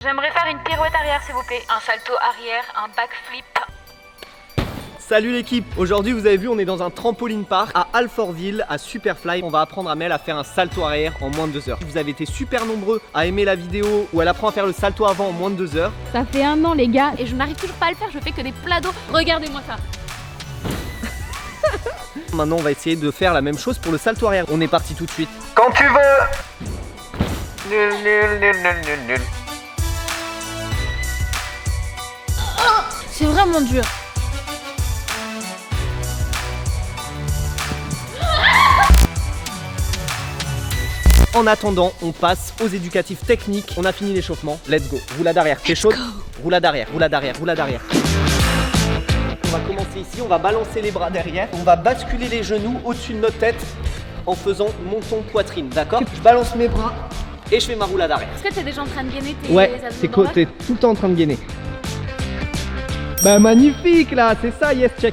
J'aimerais faire une pirouette arrière s'il vous plaît. Un salto arrière, un backflip. Salut l'équipe, aujourd'hui vous avez vu on est dans un trampoline park à Alfortville à Superfly. On va apprendre à Mel à faire un salto arrière en moins de 2 heures. Vous avez été super nombreux à aimer la vidéo où elle apprend à faire le salto avant en moins de 2 heures. Ça fait 1 an les gars et je n'arrive toujours pas à le faire, je fais que des plats d'eau. Regardez-moi ça. Maintenant on va essayer de faire la même chose pour le salto arrière. On est parti tout de suite. Quand tu veux. Nul, nul, nul, nul, nul, nul. C'est vraiment dur. En attendant, on passe aux éducatifs techniques. On a fini l'échauffement. Let's go. Roulade arrière. T'es chaude? Roulade arrière, roulade arrière, roulade arrière. On va commencer ici. On va balancer les bras derrière. On va basculer les genoux au-dessus de notre tête en faisant menton poitrine. D'accord? Je balance mes bras et je fais ma roulade arrière. Est-ce que t'es déjà en train de gainer tes Ouais, abdos t'es tout le temps en train de gainer. Bah magnifique là, c'est ça, yes, check.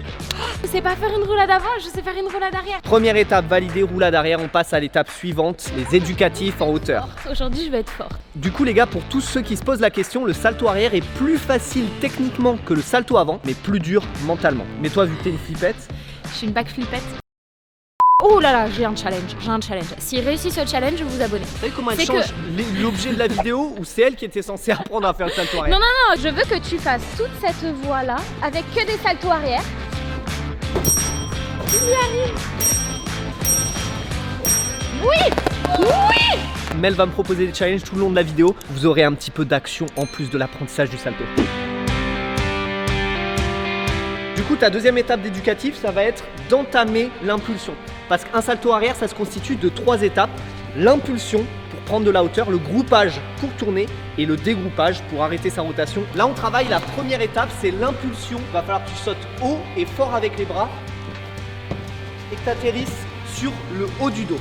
Je sais pas faire une roulade avant, je sais faire une roulade arrière. Première étape validée, roulade arrière, on passe à l'étape suivante, les éducatifs en hauteur. Aujourd'hui je vais être forte. Du coup les gars, pour tous ceux qui se posent la question, le salto arrière est plus facile techniquement que le salto avant, mais plus dur mentalement. Mais toi, vu que t'es une flippette, Je suis une backflipette. Oh là là, j'ai un challenge. S'il réussit ce challenge, vous vous abonnez. vous savez comment elle C'est change l'objet de la vidéo ou c'est elle qui était censée apprendre à faire le salto arrière? Non, non, non, je veux que tu fasses toute cette voie-là avec que des saltos arrière. Il y arrive. Oui. Oui. Mel va me proposer des challenges tout le long de la vidéo. Vous aurez un petit peu d'action en plus de l'apprentissage du salto. Du coup, ta deuxième étape d'éducatif, ça va être d'entamer l'impulsion. Parce qu'un salto arrière, ça se constitue de 3 étapes. L'impulsion pour prendre de la hauteur, le groupage pour tourner et le dégroupage pour arrêter sa rotation. Là, on travaille la première étape, c'est l'impulsion. Il va falloir que tu sautes haut et fort avec les bras et que tu atterrisses sur le haut du dos.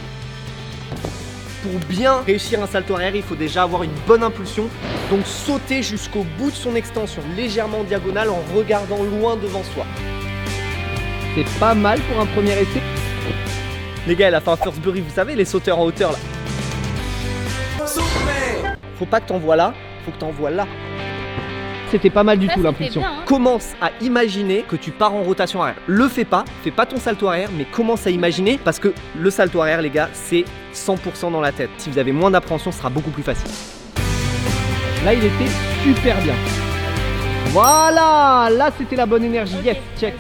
Pour bien réussir un salto arrière, il faut déjà avoir une bonne impulsion. Donc sauter jusqu'au bout de son extension, légèrement en diagonale en regardant loin devant soi. C'est pas mal pour un premier essai. Les gars, elle a fait un first burry, vous savez, les sauteurs en hauteur là. Faut pas que t'envoies là, faut que t'envoies là. C'était pas mal du tout l'impulsion. bien, hein. Commence à imaginer que tu pars en rotation arrière. Le fais pas ton salto arrière, mais commence à imaginer parce que le salto arrière, les gars, c'est 100% dans la tête. Si vous avez moins d'appréhension, ce sera beaucoup plus facile. Là, il était super bien. Voilà, là, c'était la bonne énergie. Yes, check.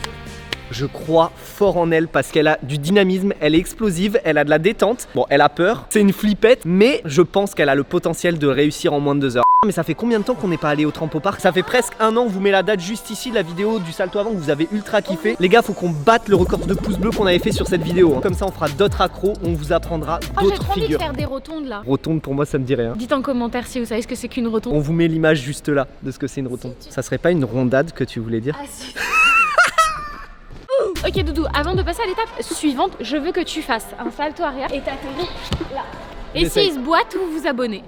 Je crois fort en elle parce qu'elle a du dynamisme, elle est explosive, elle a de la détente. Bon, elle a peur, c'est une flippette, mais je pense qu'elle a le potentiel de réussir en moins de 2 heures. Mais ça fait combien de temps qu'on n'est pas allé au trampopark? Ça fait presque 1 an, je vous mets la date juste ici, la vidéo du salto avant que vous avez ultra kiffé. Les gars, faut qu'on batte le record de pouces bleus qu'on avait fait sur cette vidéo. Comme ça, on fera d'autres accros, on vous apprendra Oh, j'ai d'autres trop envie de figures. faire des rotondes là. Rotonde, pour moi, ça me dit rien. Dites en commentaire si vous savez ce que c'est qu'une rotonde. On vous met l'image juste là de ce que c'est une rotonde. Ça serait pas une rondade que tu voulais dire? Ah si. Ok Doudou, avant de passer à l'étape suivante, je veux que tu fasses un salto arrière et t'atterris là. Et J'essaye. si il se boite, vous vous abonnez.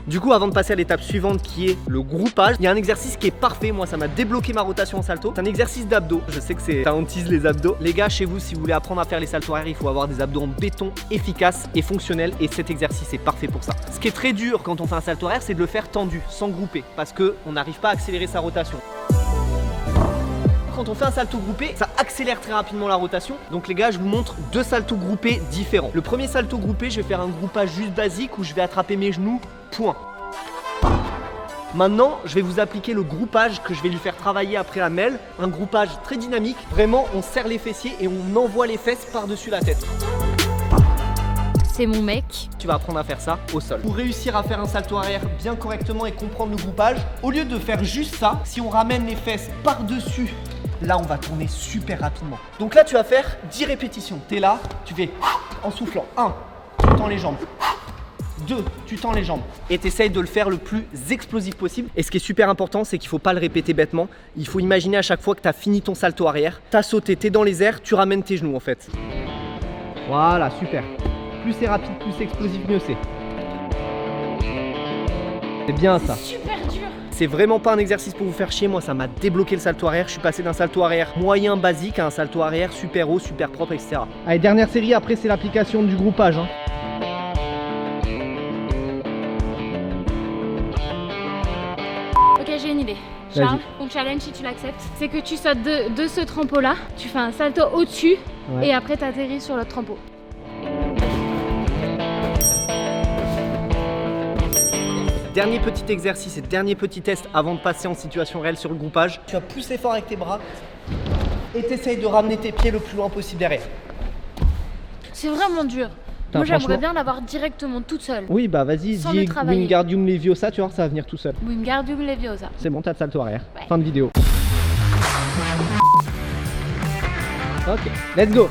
Du coup, avant de passer à l'étape suivante qui est le groupage, il y a un exercice qui est parfait. Moi, ça m'a débloqué ma rotation en salto. C'est un exercice d'abdos. Je sais que ça hantise les abdos. Les gars, chez vous, si vous voulez apprendre à faire les saltos arrière, il faut avoir des abdos en béton efficaces et fonctionnels. Et cet exercice est parfait pour ça. Ce qui est très dur quand on fait un salto arrière, c'est de le faire tendu, sans grouper, parce qu'on n'arrive pas à accélérer sa rotation. Quand on fait un salto groupé, ça accélère très rapidement la rotation. Donc les gars, je vous montre 2 saltos groupés différents. Le premier salto groupé, je vais faire un groupage juste basique où je vais attraper mes genoux, point. Maintenant, je vais vous appliquer le groupage que je vais lui faire travailler après à Mel. Un groupage très dynamique. Vraiment, on serre les fessiers et on envoie les fesses par-dessus la tête. C'est mon mec. Tu vas apprendre à faire ça au sol. Pour réussir à faire un salto arrière bien correctement et comprendre le groupage, au lieu de faire juste ça, si on ramène les fesses par-dessus, là on va tourner super rapidement. Donc là tu vas faire 10 répétitions. T'es là, tu fais en soufflant. 1, tu tends les jambes. 2, tu tends les jambes. Et t'essayes de le faire le plus explosif possible. Et ce qui est super important, c'est qu'il faut pas le répéter bêtement. Il faut imaginer à chaque fois que t'as fini ton salto arrière, t'as sauté, t'es dans les airs, tu ramènes tes genoux en fait. Voilà, super. Plus c'est rapide, plus c'est explosif, mieux c'est. C'est bien ça. Super dur. C'est vraiment pas un exercice pour vous faire chier. Moi, ça m'a débloqué le salto arrière. Je suis passé d'un salto arrière moyen basique à un salto arrière super haut, super propre, etc. Allez, dernière série, après c'est l'application du groupage. j'ai une idée. Charles, ton challenge, si tu l'acceptes, c'est que tu sautes de ce trampo là, tu fais un salto au-dessus et après tu atterris sur l'autre trampo. Dernier petit exercice et dernier petit test avant de passer en situation réelle sur le groupage. Tu vas pousser fort avec tes bras et t'essayes de ramener tes pieds le plus loin possible derrière. C'est vraiment dur. Moi j'aimerais bien l'avoir directement toute seule. Oui bah vas-y, dis Wingardium Leviosa, tu vois, ça va venir tout seul. Wingardium Leviosa. C'est bon, t'as le salto arrière. Ouais. Fin de vidéo. Ok, let's go.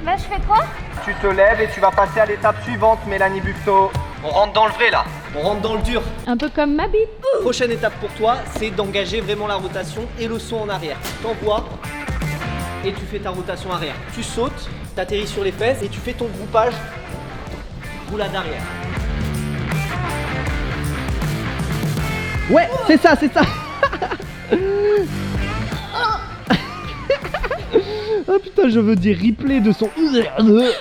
Là je fais quoi? Tu te lèves et tu vas passer à l'étape suivante, Mélanie Bucto. On rentre dans le vrai là, on rentre dans le dur. Un peu comme ma bite. Prochaine étape pour toi, c'est d'engager vraiment la rotation et le saut en arrière. T'envoies et tu fais ta rotation arrière. Tu sautes, t'atterris sur les fesses et tu fais ton groupage roulade arrière. Ouais, c'est ça, c'est ça. Oh putain, je veux des replays de son. Oui, allez.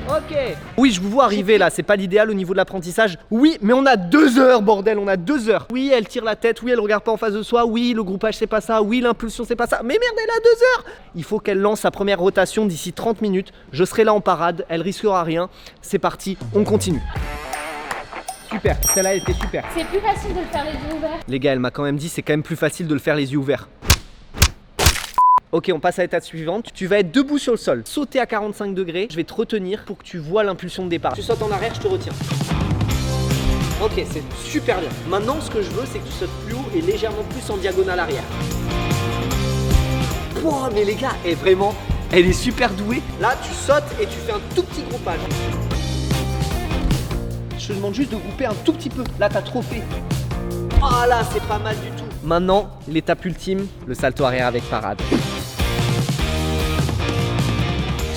Ok. Oui, je vous vois arriver là, c'est pas l'idéal au niveau de l'apprentissage. Oui, mais on a 2 heures, bordel, on a 2 heures. Oui, elle tire la tête, oui, elle regarde pas en face de soi, oui, le groupage c'est pas ça, oui, l'impulsion c'est pas ça. Mais merde, elle a 2 heures. Il faut qu'elle lance sa première rotation d'ici 30 minutes. Je serai là en parade, elle risquera rien. C'est parti, on continue. Super, celle-là était super. C'est plus facile de le faire les yeux ouverts. Les gars, elle m'a quand même dit c'est quand même plus facile de le faire les yeux ouverts. Ok, on passe à l'étape suivante. Tu vas être debout sur le sol, sauter à 45 degrés. Je vais te retenir pour que tu vois l'impulsion de départ. Tu sautes en arrière, je te retiens. Ok, c'est super bien. Maintenant, ce que je veux, c'est que tu sautes plus haut et légèrement plus en diagonale arrière. Wow, mais les gars, vraiment, elle est super douée. Là, tu sautes et tu fais un tout petit groupage. Je te demande juste de grouper un tout petit peu. Là, t'as trop fait. Oh là, c'est pas mal du tout. Maintenant, l'étape ultime, le salto arrière avec parade.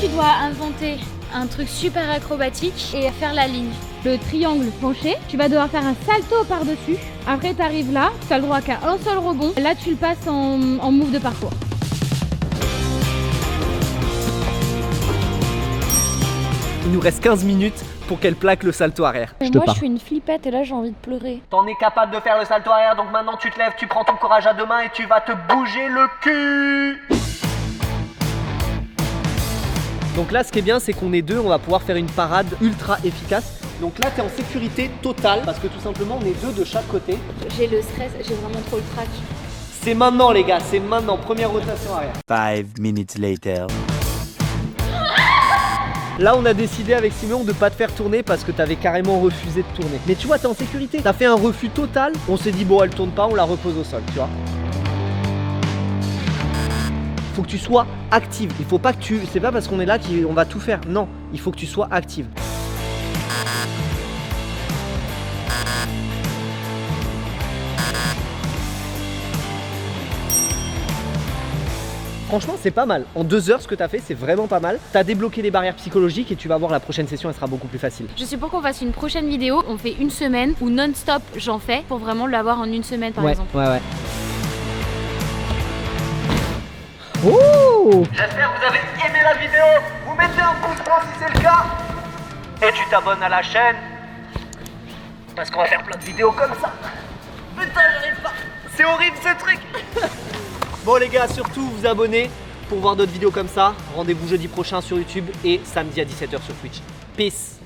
Tu dois inventer un truc super acrobatique et faire la ligne. Le triangle penché, tu vas devoir faire un salto par-dessus. Après, tu arrives là, tu as le droit qu'à un seul rebond. Là, tu le passes en move de parcours. Il nous reste 15 minutes pour qu'elle plaque le salto arrière. Moi, je suis une flippette et là, j'ai envie de pleurer. T'en es capable de faire le salto arrière, donc maintenant tu te lèves, tu prends ton courage à 2 mains et tu vas te bouger le cul. Donc là, ce qui est bien, c'est qu'on est 2, on va pouvoir faire une parade ultra efficace. Donc là, t'es en sécurité totale parce que tout simplement, on est 2 de chaque côté. J'ai le stress, j'ai vraiment trop le trac. C'est maintenant, les gars, c'est maintenant. Première rotation arrière. 5 minutes later. Là, on a décidé avec Simon de pas te faire tourner parce que t'avais carrément refusé de tourner. Mais tu vois, t'es en sécurité. T'as fait un refus total. On s'est dit, bon, elle tourne pas, on la repose au sol, tu vois. Faut que tu sois active. Il faut pas que tu. C'est pas parce qu'on est là qu'on va tout faire. Non, il faut que tu sois active. Franchement, c'est pas mal. En 2 heures, ce que t'as fait, c'est vraiment pas mal. T'as débloqué les barrières psychologiques et tu vas voir la prochaine session, elle sera beaucoup plus facile. Je suis pour qu'on fasse une prochaine vidéo. On fait une semaine ou non-stop, j'en fais pour vraiment l'avoir en une semaine par exemple. Ouais. Oh! J'espère que vous avez aimé la vidéo. Vous mettez un pouce bleu si c'est le cas. Et tu t'abonnes à la chaîne. Parce qu'on va faire plein de vidéos comme ça. Putain, j'arrive pas. C'est horrible ce truc. Bon les gars, surtout vous abonnez pour voir d'autres vidéos comme ça. Rendez-vous jeudi prochain sur YouTube et samedi à 17h sur Twitch. Peace.